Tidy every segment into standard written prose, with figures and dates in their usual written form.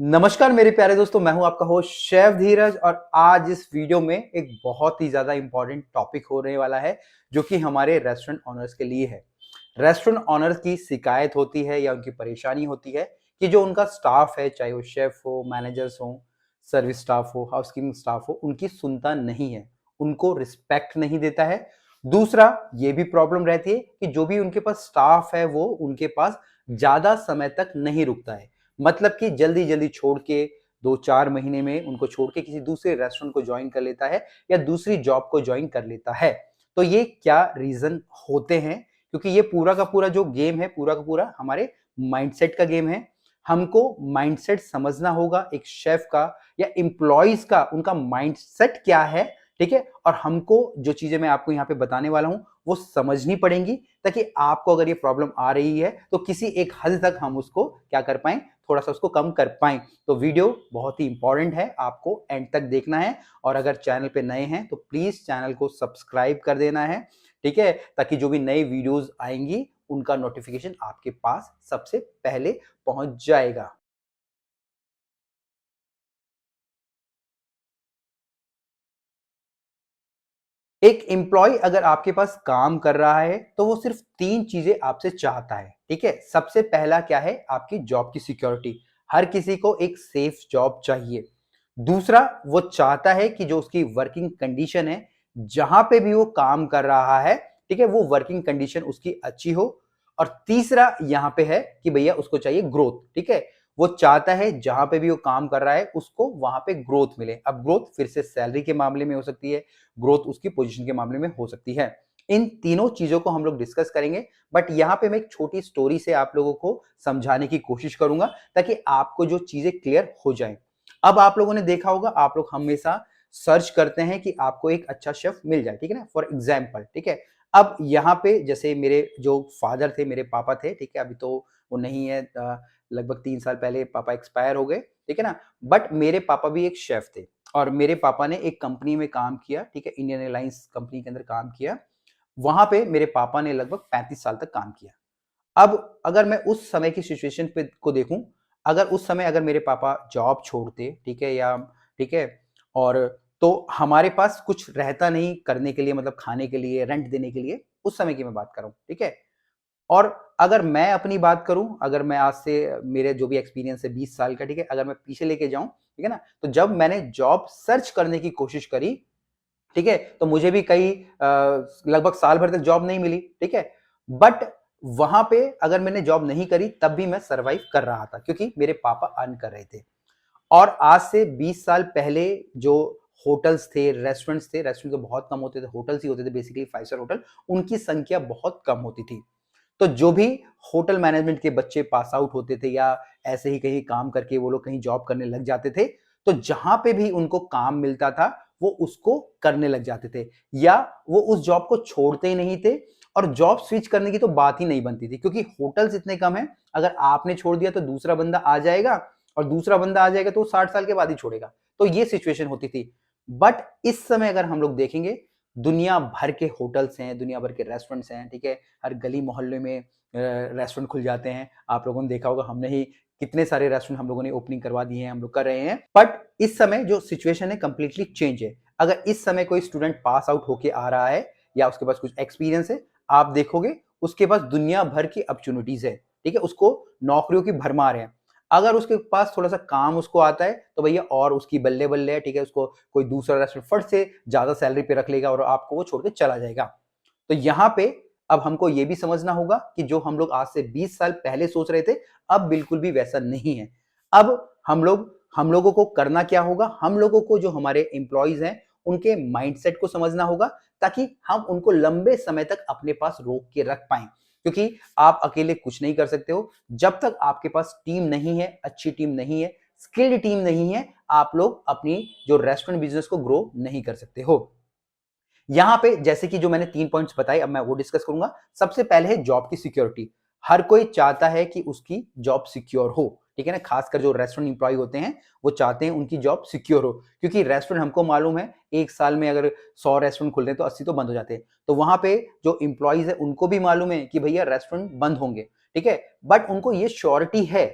नमस्कार मेरे प्यारे दोस्तों, मैं हूं आपका होस्ट शेफ धीरज और आज इस वीडियो में एक बहुत ही ज़्यादा इंपॉर्टेंट टॉपिक होने वाला है जो कि हमारे रेस्टोरेंट ऑनर्स के लिए है। रेस्टोरेंट ऑनर्स की शिकायत होती है या उनकी परेशानी होती है कि जो उनका स्टाफ है, चाहे वो शेफ हो, मैनेजर्स हो, सर्विस स्टाफ हो, हाउसकीपिंग स्टाफ हो, उनकी सुनता नहीं है, उनको रिस्पेक्ट नहीं देता है। दूसरा ये भी प्रॉब्लम रहती है कि जो भी उनके पास स्टाफ है वो उनके पास ज़्यादा समय तक नहीं रुकता है। मतलब कि जल्दी-जल्दी छोड़ के 2-4 महीने में उनको छोड़ के किसी दूसरे रेस्टोरेंट को जॉइन कर लेता है या दूसरी जॉब को जॉइन कर लेता है। तो ये क्या रीज़न होते हैं? क्योंकि ये पूरा का पूरा जो गेम है, पूरा का पूरा हमारे माइंडसेट का गेम है। हमको माइंडसेट समझना होगा एक शेफ का या एम्प्लॉइज़ का, उनका माइंडसेट क्या है, ठीक है? और हमको जो चीज़ें मैं आपको यहाँ पे बताने वाला हूँ, वो समझनी पड़ेंगी ताकि आपको अगर ये प्रॉब्लम आ रही है, तो किसी एक हद तक हम उसको क्या कर पाएँ, थोड़ा-सा उसको कम कर पाएँ। तो वीडियो बहुत ही इंपॉर्टेंट है, आपको एंड तक देखना है और अगर चैनल पे नए हैं, तो प्लीज़ चैनल को सब्सक्राइब कर देना है, ठीक है? ताकि जो भी नई वीडियोज़ आएँगी, उनका नोटिफ़िकेशन आपके पास सबसे पहले पहुँच जाएगा। एक एम्प्लॉय अगर आपके पास काम कर रहा है, तो वो सिर्फ 3 चीज़ें आपसे चाहता है, ठीक है? सबसे पहला क्या है? आपकी जॉब की सिक्योरिटी। हर किसी को एक सेफ जॉब चाहिए। दूसरा, वो चाहता है कि जो उसकी वर्किंग कंडीशन है, जहाँ पे भी वो काम कर रहा है, ठीक है? वो वर्किंग कंडीशन उसकी अच्छी हो। और तीसरा यहाँ पे है कि भैया उसको चाहिए ग्रोथ, ठीक है? वो चाहता है जहाँ पे भी वो काम कर रहा है, उसको वहाँ पे ग्रोथ मिले। अब ग्रोथ फिर से सैलरी के मामले में हो सकती है, ग्रोथ उसकी पोजीशन के मामले में हो सकती है। इन तीनों चीज़ों को हम लोग डिस्कस करेंगे, बट यहाँ पे मैं एक छोटी स्टोरी से आप लोगों को समझाने की कोशिश करूँगा ताकि आपको जो चीज़ें क्लियर हो जाएँ। अब आप लोगों ने देखा होगा, आप लोग हमेशा सर्च करते हैं कि आपको एक अच्छा शेफ मिल जाए, ठीक है ना? फॉर एग्ज़ाम्पल, ठीक है? अब यहाँ पे जैसे मेरे जो फादर थे, मेरे पापा थे, ठीक है? अभी तो वो नहीं है, लगभग 3 साल पहले पापा एक्सपायर हो गए, ठीक है ना? बट मेरे पापा भी एक शेफ थे और मेरे पापा ने एक कंपनी में काम किया, ठीक है? इंडियन एयरलाइंस कंपनी के अंदर काम किया। वहाँ पे मेरे पापा ने लगभग 35 साल तक काम किया। अब अगर मैं उस समय की सिचुएशन पे को देखूँ, अगर उस समय अगर मेरे पापा जॉब छोड़ते, ठीक है? या ठीक है? और तो हमारे पास कुछ रहता नहीं करने के लिए, मतलब खाने के लिए, रेंट देने के लिए, उस समय की मैं बात कर रहा हूँ, ठीक है? और अगर मैं अपनी बात करूँ, अगर मैं आज से मेरे जो भी एक्सपीरियंस है 20 साल का, ठीक है? अगर मैं पीछे लेके जाऊँ, ठीक है ना? तो जब मैंने जॉब सर्च करने की कोशिश करी, ठीक है? तो मुझे भी कई लगभग साल भर तक जॉब नहीं मिली, ठीक है? बट वहाँ पे अगर मैंने जॉब नहीं करी, तब भी मैं सर्वाइव कर रहा था क्योंकि मेरे पापा अर्न कर रहे थे। और आज से 20 साल पहले जो होटल्स थे, रेस्टोरेंट तो बहुत कम होते थे, होटल्स ही होते थे बेसिकली 5 स्टार होटल, उनकी संख्या बहुत कम होती थी। तो जो भी होटल मैनेजमेंट के बच्चे पास आउट होते थे या ऐसे ही कहीं काम करके वो लोग कहीं जॉब करने लग जाते थे, तो जहां पे भी उनको काम मिलता था वो उसको करने लग जाते थे या वो उस जॉब को छोड़ते ही नहीं थे। और जॉब स्विच करने की तो बात ही नहीं बनती थी क्योंकि होटल्स इतने कम हैं, अगर आपने छोड़ दिया तो दूसरा बंदा आ जाएगा और दूसरा बंदा आ जाएगा तो वो 60 साल के बाद ही छोड़ेगा। तो ये सिचुएशन होती थी। बट इस समय अगर हम लोग देखेंगे, दुनिया भर के होटल्स हैं, दुनिया भर के रेस्टोरेंट्स हैं, ठीक है? हर गली मोहल्ले में रेस्टोरेंट खुल जाते हैं। आप लोगों ने देखा होगा, हमने ही कितने सारे रेस्टोरेंट हम लोगों ने ओपनिंग करवा दिए हैं, हम लोग कर रहे हैं। बट इस समय जो सिचुएशन है कंप्लीटली चेंज है। अगर इस समय कोई स्टूडेंट पास आउट होके आ रहा है या उसके पास कुछ एक्सपीरियंस है, आप देखोगे उसके पास दुनिया भर की अपॉर्चुनिटीज है, ठीक है? उसको नौकरियों की भरमार है। अगर उसके पास थोड़ा-सा काम उसको आता है, तो भैया और उसकी बल्ले-बल्ले है, ठीक है? उसको कोई दूसरा रेस्टोरेंट फट से ज़्यादा सैलरी पे रख लेगा और आपको वो छोड़ के चला जाएगा। तो यहाँ पे अब हमको ये भी समझना होगा कि जो हम लोग आज से 20 साल पहले सोच रहे थे, अब बिल्कुल भी वैसा नहीं है। अब हम लोगों को करना क्या होगा? हम लोगों को जो हमारे एम्प्लॉइज़ हैं, उनके माइंडसेट को समझना होगा ताकि हम उनको लंबे समय तक अपने पास रोक के रख पाएँ। क्योंकि आप अकेले कुछ नहीं कर सकते हो। जब तक आपके पास टीम नहीं है, अच्छी टीम नहीं है, स्किल्ड टीम नहीं है, आप लोग अपनी जो रेस्टोरेंट बिज़नेस को ग्रो नहीं कर सकते हो। यहाँ पे जैसे कि जो मैंने 3 पॉइंट्स बताए, अब मैं वो डिस्कस करूँगा। सबसे पहले है जॉब की सिक्योरिटी। हर कोई चाहता है कि उसकी जॉब सिक्योर हो, ठीक है ना? खासकर जो रेस्टोरेंट एम्प्लॉयी होते हैं, वो चाहते हैं उनकी जॉब सिक्योर हो क्योंकि रेस्टोरेंट हमको मालूम है 1 साल में अगर 100 रेस्टोरेंट खुल रहे हैं तो 80 तो बंद हो जाते हैं। तो वहाँ पे जो एम्प्लॉइज़ हैं उनको भी मालूम है कि भैया रेस्टोरेंट बंद होंगे, ठीक है? बट उनको ये श्योरिटी है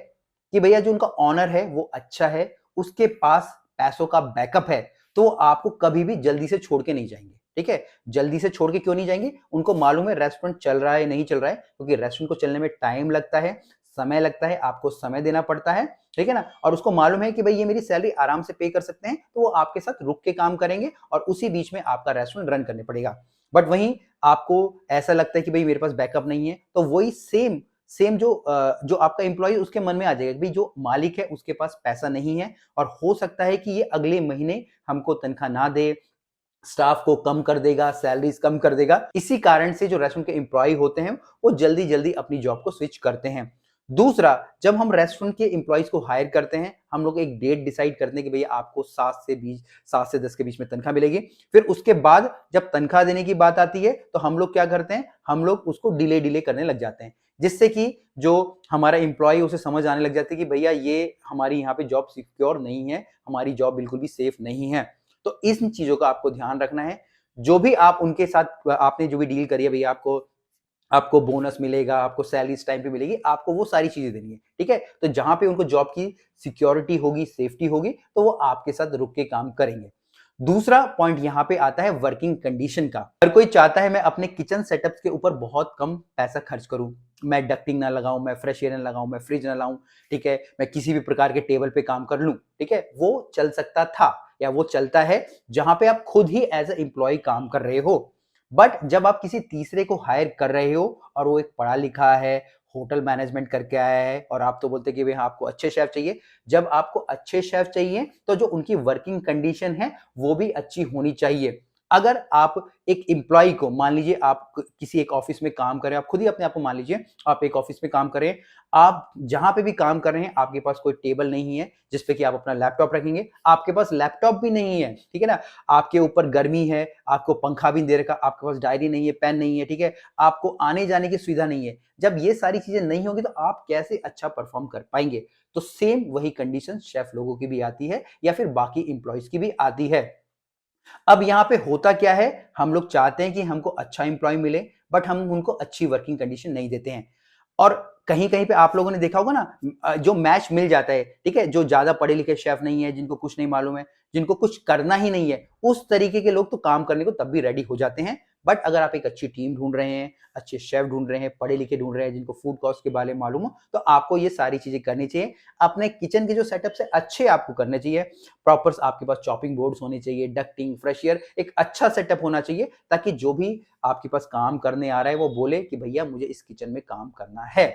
कि भैया जो उनका ऑनर है वो अच्छा है, उसके पास पैसों का बैकअप है, तो आपको कभी भी जल्दी से छोड़ के नहीं जाएंगे। ठीक है, जल्दी से छोड़ के क्यों नहीं जाएंगे? उनको मालूम है रेस्टोरेंट चल रहा है नहीं चल रहा है, क्योंकि रेस्टोरेंट को चलने में टाइम लगता है, समय लगता है, आपको समय देना पड़ता है। ठीक है ना, और उसको मालूम है कि भाई ये मेरी सैलरी आराम से पे कर सकते हैं, तो वो आपके साथ रुक के काम करेंगे और उसी बीच में आपका रेस्टोरेंट रन करने पड़ेगा। बट वहीं आपको ऐसा लगता है कि भाई मेरे पास बैकअप नहीं है, तो वही सेम सेम जो आपका एम्प्लॉय उसके मन में आ जाएगा कि भाई जो मालिक है उसके पास पैसा नहीं है और हो सकता है कि ये अगले महीने हमको तनख्वाह ना दे, स्टाफ को कम कर देगा, सैलरीज कम कर देगा। इसी कारण से जो रेस्टोरेंट के एम्प्लॉय होते हैं वो जल्दी जल्दी अपनी जॉब को स्विच करते हैं। दूसरा, जब हम रेस्टोरेंट के एम्प्लॉयज को हायर करते हैं, हम लोग एक डेट डिसाइड करते हैं कि भैया आपको 7 से 10 के बीच में तनख्वाह मिलेगी। फिर उसके बाद जब तनख्वाह देने की बात आती है तो हम लोग क्या करते हैं, हम लोग उसको डिले करने लग जाते हैं, जिससे कि जो हमारा एम्प्लॉय उसे समझ आने लग जाती है कि भैया ये हमारी यहाँ पे जॉब सिक्योर नहीं है, हमारी जॉब बिल्कुल भी सेफ नहीं है। तो इन चीजों का आपको ध्यान रखना है। जो भी आप उनके साथ आपने जो भी डील करी है, भैया आपको आपको बोनस मिलेगा, आपको सैलरी इस टाइम पे मिलेगी, आपको वो सारी चीजें देनी है। ठीक है, तो जहां पे उनको जॉब की सिक्योरिटी होगी, सेफ्टी होगी, तो वो आपके साथ रुक के काम करेंगे। दूसरा पॉइंट यहां पे आता है वर्किंग कंडीशन का। हर कोई चाहता है मैं अपने किचन सेटअप्स के ऊपर बहुत कम पैसा खर्च करूं, मैं डक्टिंग ना लगाऊं, मैं फ्रेश एयर ना लगाऊं, मैं फ्रिज ना लाऊं, ठीक है, मैं किसी भी प्रकार के टेबल पे काम कर लूं। ठीक है, वो चल सकता था या वो चलता है जहां पे आप खुद ही एज ए एम्प्लॉय काम कर रहे हो। बट जब आप किसी तीसरे को हायर कर रहे हो और वो एक पढ़ा लिखा है, होटल मैनेजमेंट करके आया है, और आप तो बोलते कि भाई हाँ, आपको अच्छे शेफ चाहिए। जब आपको अच्छे शेफ चाहिए तो जो उनकी वर्किंग कंडीशन है वो भी अच्छी होनी चाहिए। अगर आप एक एम्प्लॉय को, मान लीजिए आप किसी एक ऑफिस में काम करें, आप खुद ही अपने आप को मान लीजिए आप एक ऑफिस में काम करें, आप जहां पे भी काम कर रहे हैं आपके पास कोई टेबल नहीं है जिसपे कि आप अपना लैपटॉप रखेंगे, आपके पास लैपटॉप भी नहीं है, ठीक है ना, आपके ऊपर गर्मी है, आपको पंखा भी दे रखा, आपके पास डायरी नहीं है, पेन नहीं है, ठीक है, आपको आने जाने की सुविधा नहीं है। जब ये सारी चीजें नहीं होगी तो आप कैसे अच्छा परफॉर्म कर पाएंगे? तो सेम वही कंडीशन शेफ लोगों की भी आती है या फिर बाकी एम्प्लॉयज की भी आती है। अब यहां पे होता क्या है, हम लोग चाहते हैं कि हमको अच्छा एम्प्लॉय मिले, बट हम उनको अच्छी वर्किंग कंडीशन नहीं देते हैं। और कहीं कहीं पे आप लोगों ने देखा होगा ना, जो मैच मिल जाता है, ठीक है, जो ज्यादा पढ़े लिखे शेफ नहीं है, जिनको कुछ नहीं मालूम है, जिनको कुछ करना ही नहीं है, उस तरीके के लोग तो काम करने को तब भी रेडी हो जाते हैं। बट अगर आप एक अच्छी टीम ढूंढ रहे हैं, अच्छे शेफ ढूंढ रहे हैं, पढ़े लिखे ढूंढ रहे हैं, जिनको फूड कॉस्ट के बारे में मालूम हो, तो आपको ये सारी चीजें करनी चाहिए। अपने किचन के जो सेटअप है अच्छे आपको करने चाहिए। प्रॉपर आपके पास चॉपिंग बोर्ड्स होने चाहिए, डक्टिंग, फ्रेश एयर, एक अच्छा सेटअप होना चाहिए, ताकि जो भी आपके पास काम करने आ रहा है वो बोले कि भैया मुझे इस किचन में काम करना है।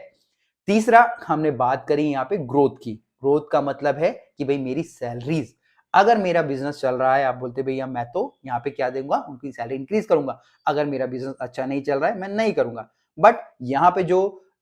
तीसरा, हमने बात करी यहाँ पे ग्रोथ की। ग्रोथ का मतलब है कि भाई मेरी सैलरीज, अगर मेरा बिजनेस चल रहा है, आप बोलते भैया मैं तो यहाँ पे क्या दूंगा, उनकी सैलरी इंक्रीज करूंगा। अगर मेरा बिजनेस अच्छा नहीं चल रहा है मैं नहीं करूंगा। बट यहाँ पे जो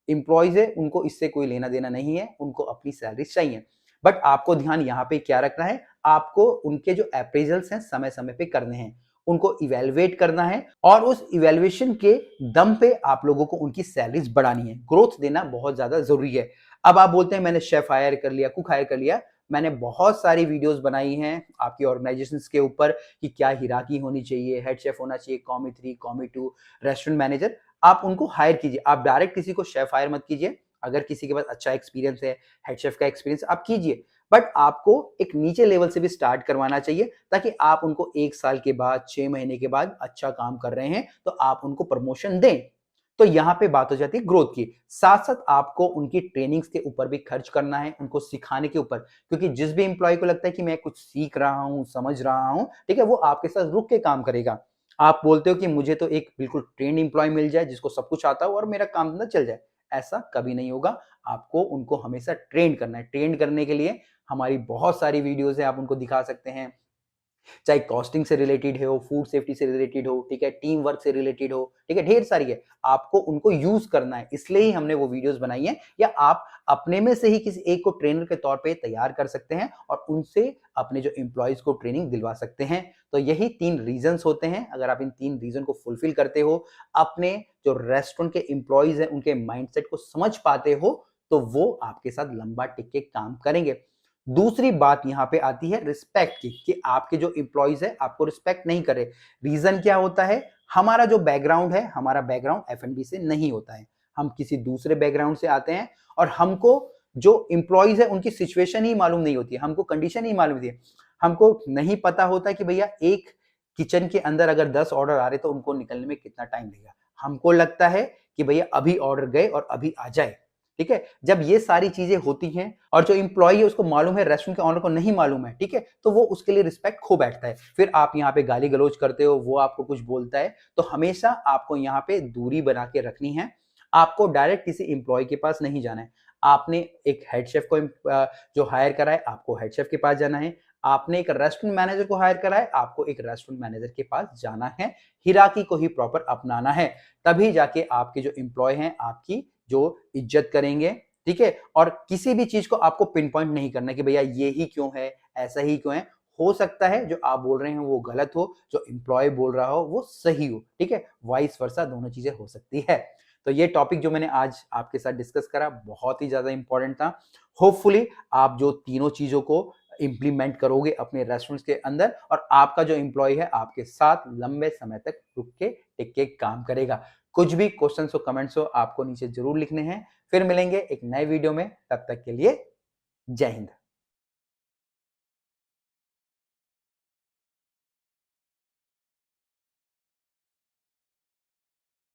इंप्लॉइज है उनको इससे कोई लेना देना नहीं है, उनको अपनी सैलरी चाहिए। बट आपको ध्यान यहाँ पे क्या रखना है, आपको उनके जो अप्रेजल्स हैं समय समय पे करने हैं, उनको इवेलुएट करना है, और उस इवेल्युएशन के दम पे आप लोगों को उनकी सैलरीज बढ़ानी है। ग्रोथ देना बहुत ज्यादा जरूरी है। अब आप बोलते हैं मैंने शेफ हायर कर लिया, कुक हायर कर लिया, मैंने बहुत सारी वीडियोस बनाई हैं आपकी ऑर्गेनाइजेशंस के ऊपर कि क्या हिराकी होनी चाहिए, हेड शेफ होना चाहिए, कॉमी 3, कॉमी 2, रेस्टोरेंट मैनेजर। आप उनको हायर कीजिए, आप डायरेक्ट किसी को शेफ हायर मत कीजिए। अगर किसी के पास अच्छा एक्सपीरियंस है, हेड शेफ का एक्सपीरियंस, आप कीजिए। बट आपको एक नीचे लेवल से भी स्टार्ट करवाना चाहिए, ताकि आप उनको 1 साल के बाद, 6 महीने के बाद अच्छा काम कर रहे हैं तो आप उनको प्रमोशन दें। तो यहां पे बात हो जाती है ग्रोथ की। साथ साथ आपको उनकी ट्रेनिंग्स के ऊपर भी खर्च करना है, उनको सिखाने के ऊपर, क्योंकि जिस भी एम्प्लॉय को लगता है कि मैं कुछ सीख रहा हूं, समझ रहा हूं, ठीक है, वो आपके साथ रुक के काम करेगा। आप बोलते हो कि मुझे तो एक बिल्कुल ट्रेंड एम्प्लॉय मिल जाए जिसको सब कुछ आता हो और मेरा काम धंधा चल जाए, ऐसा कभी नहीं होगा। आपको उनको हमेशा ट्रेन करना है। ट्रेन करने के लिए हमारी बहुत सारी वीडियोस है, आप उनको दिखा सकते हैं, चाहे कॉस्टिंग से रिलेटेड हो, फूड सेफ्टी से रिलेटेड हो, ठीक है, टीम वर्क से रिलेटेड हो, ठीक है, ढेर सारी है। आपको उनको यूज करना है, इसलिए ही हमने वो वीडियोस बनाई है। या आप अपने में से ही किसी एक को ट्रेनर के तौर पे तैयार कर सकते हैं और उनसे अपने जो एम्प्लॉयज को ट्रेनिंग दिलवा सकते हैं। तो यही 3 रीजंस होते हैं। अगर आप इन 3 रीजन को फुलफिल करते हो, अपने जो रेस्टोरेंट के एम्प्लॉयज हैं उनके माइंडसेट को समझ पाते हो, तो वो आपके साथ लंबा टिक के काम करेंगे। दूसरी बात यहां पे आती है रिस्पेक्ट की, कि आपके जो एम्प्लॉइज है आपको रिस्पेक्ट नहीं करे। रीजन क्या होता है, हमारा जो बैकग्राउंड है, हमारा बैकग्राउंड F&B से नहीं होता है, हम किसी दूसरे बैकग्राउंड से आते हैं, और हमको जो एम्प्लॉइज है उनकी सिचुएशन ही मालूम नहीं होती है, हमको कंडीशन ही मालूम होती है, हमको नहीं पता होता कि भैया एक किचन के अंदर अगर 10 ऑर्डर आ रहे तो उनको निकलने में कितना टाइम लगेगा। हमको लगता है कि भैया अभी ऑर्डर गए और अभी आ जाए, ठीक है। जब ये सारी चीजें होती हैं और जो एम्प्लॉय है उसको मालूम है, रेस्टोरेंट के ऑनर को नहीं मालूम है, ठीक है, तो वो उसके लिए रिस्पेक्ट खो बैठता है। फिर आप यहाँ पे गाली गलौज करते हो, वो आपको कुछ बोलता है, तो हमेशा आपको यहाँ पे दूरी बना के रखनी है। आपको डायरेक्ट किसी एम्प्लॉय के पास नहीं जाना है। आपने एक हेड शेफ को जो हायर करा है, आपको हेड शेफ के पास जाना है। आपने एक रेस्टोरेंट मैनेजर को हायर करा है, आपको एक रेस्टोरेंट मैनेजर के पास जाना है। हिराकी को ही प्रॉपर अपनाना है, तभी जाके आपके जो एम्प्लॉय हैं आपकी जो इज्जत करेंगे, ठीक है। और किसी भी चीज को आपको पिन पॉइंट नहीं करना कि भैया ये ही क्यों है, ऐसा ही क्यों है। हो सकता है जो आप बोल रहे हैं वो गलत हो, जो एम्प्लॉय बोल रहा हो वो सही हो, ठीक है, वाइस वर्सा दोनों चीजें हो सकती है। तो ये टॉपिक जो मैंने आज आपके साथ डिस्कस करा बहुत ही ज्यादा इंपॉर्टेंट था। होपफुली आप जो तीनों चीजों को इंप्लीमेंट करोगे अपने रेस्टोरेंट्स के अंदर और आपका जो एम्प्लॉय है आपके साथ लंबे समय तक रुक के टिक के काम करेगा। कुछ भी क्वेश्चंस हो, कमेंट्स हो, आपको नीचे जरूर लिखने हैं। फिर मिलेंगे एक नए वीडियो में, तब तक के लिए जय हिंद।